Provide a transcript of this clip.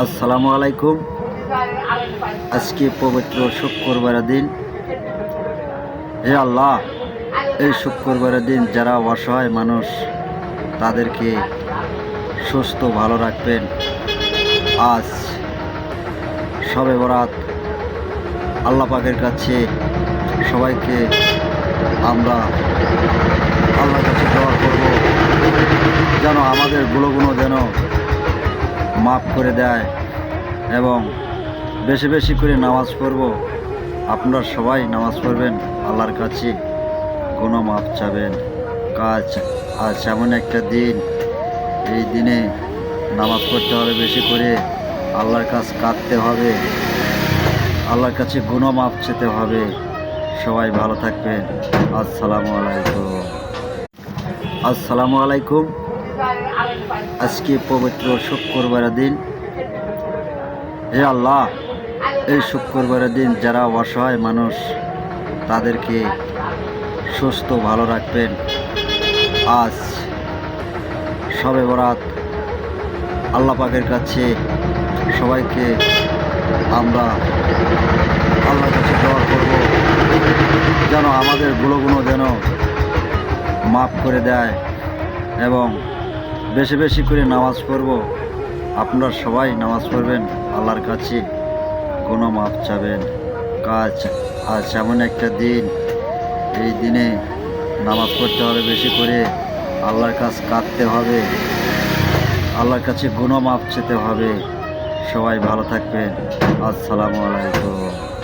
আসসালামু আলাইকুম। আজকে পবিত্র শুক্রবারের দিন। হে আল্লাহ, এই শুক্রবারের দিন যারা অসহায় মানুষ তাদেরকে সুস্থ ভালো রাখবেন। আজ শবে বরাত, আল্লাহ পাকের কাছে সবাইকে আমরা আল্লাহর কাছে দোয়া করব যেন আমাদের ভুলগুলো যেন মাফ করে দেয় এবং বেশি বেশি করে নামাজ পড়ব। আপনারা সবাই নামাজ পড়বেন, আল্লাহর কাছে কোনো মাপ চাবেন। আজ এমন একটা দিন, এই দিনে নামাজ পড়তে হবে বেশি করে, আল্লাহর কাছে কাঁদতে হবে, আল্লাহর কাছে গুনাহ মাপ চেতে হবে। সবাই ভালো থাকবেন। আসসালামু আলাইকুম। আজকে পবিত্র শুক্রবারের দিন। হে আল্লাহ, এই শুক্রবারের দিন যারা অসহায় মানুষ তাদেরকে সুস্থ ভালো রাখবেন। আজ শবে বরাত, আল্লাহ পাকের কাছে সবাইকে আমরা আল্লাহর কাছে দোয়া করব যেন আমাদের ভুলগুলো যেন মাফ করে দেয় এবং বেশি বেশি করে নামাজ পড়ব। আপনারা সবাই নামাজ পড়বেন, আল্লাহর কাছে কোনো মাপ চাবেন। আজ এমন একটা দিন, এই দিনে নামাজ পড়তে হবে বেশি করে, আল্লাহর কাছে কাঁদতে হবে, আল্লাহর কাছে গুনাহ মাপ চেতে হবে। সবাই ভালো থাকবেন। আসসালামু আলাইকুম।